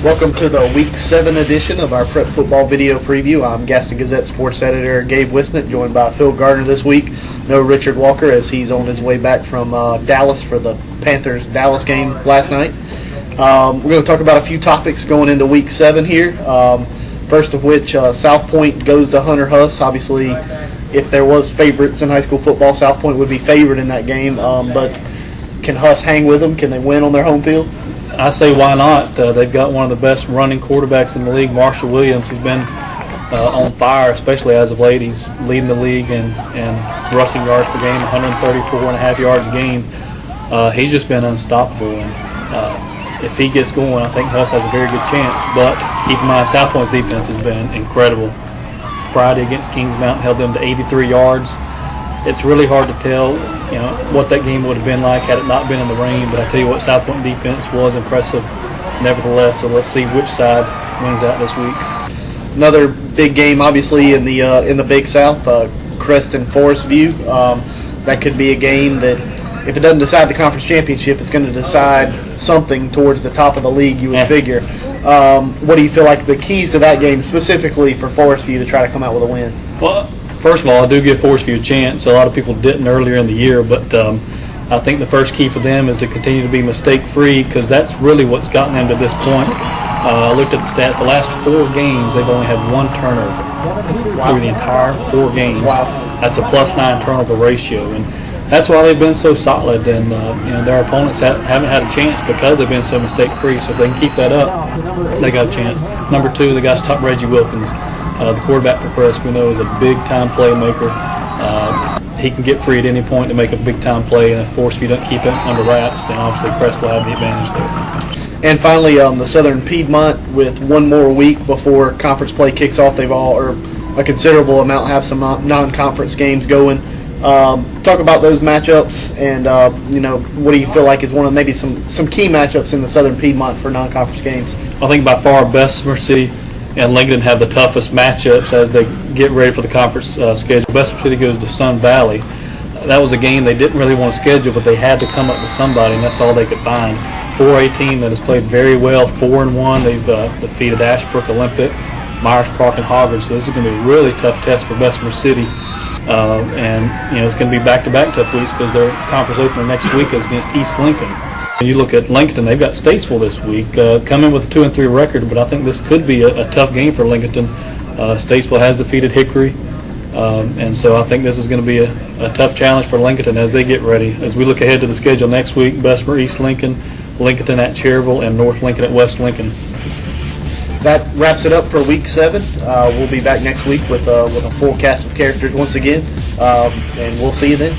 Welcome to the Week 7 edition of our Prep Football Video Preview. I'm Gaston Gazette Sports Editor Gabe Wisnett, joined by Phil Gardner this week. No Richard Walker, as he's on his way back from Dallas for the Panthers-Dallas game last night. We're going to talk about a few topics going into Week 7 here. First of which, South Point goes to Hunter Huss. Obviously, if there was favorites in high school football, South Point would be favored in that game. But can Huss hang with them? Can they win on their home field? I say why not? They've got one of the best running quarterbacks in the league, Marshall Williams. He's been on fire, especially as of late. He's leading the league in rushing yards per game, 134.5 yards a game. He's just been unstoppable. And if he gets going, I think Huss has a very good chance. But keep in mind, South Point's defense has been incredible. Friday against Kings Mountain held them to 83 yards. It's really hard to tell, what that game would have been like had it not been in the rain. But I tell you what, South Point defense was impressive, nevertheless. So let's see which side wins out this week. Another big game, obviously in the Big South, Creston Forest View. That could be a game that, if it doesn't decide the conference championship, it's going to decide something towards the top of the league, you would figure. What do you feel like the keys to that game, specifically for Forest View, to try to come out with a win? Well, first of all, I do give Forest View a chance. A lot of people didn't earlier in the year, but I think the first key for them is to continue to be mistake-free, because that's really what's gotten them to this point. I looked at the stats. The last 4 games, they've only had 1 turnover through the entire 4 games. Wow. That's a +9 turnover ratio, and that's why they've been so solid. And their opponents haven't had a chance because they've been so mistake-free. So if they can keep that up, they got a chance. Number 2, the guy's top Reggie Wilkins. The quarterback for Crest, we know, is a big-time playmaker. He can get free at any point to make a big-time play, and if Forest View doesn't keep it under wraps, then obviously Crest will have the advantage there. And finally, the Southern Piedmont, with one more week before conference play kicks off, a considerable amount have some non-conference games going. Talk about those matchups, and what do you feel like is one of maybe some key matchups in the Southern Piedmont for non-conference games? I think by far Bessemer City and Lincoln have the toughest matchups as they get ready for the conference schedule. Bessemer City goes to Sun Valley. That was a game they didn't really want to schedule, but they had to come up with somebody, and that's all they could find. 4A team that has played very well, 4-1. They've defeated Ashbrook Olympic, Myers Park, and Hoggard. So this is going to be a really tough test for Bessemer City. It's going to be back-to-back tough weeks because their conference opener next week is against East Lincoln. And you look at Lincoln, they've got Statesville this week, come in with a 2-3 record, but I think this could be a tough game for Lincoln. Statesville has defeated Hickory, and so I think this is going to be a tough challenge for Lincoln as they get ready. As we look ahead to the schedule next week, Bessemer, East Lincoln, Lincoln at Cherryville, and North Lincoln at West Lincoln. That wraps it up for Week 7. We'll be back next week with a full cast of characters once again, and we'll see you then.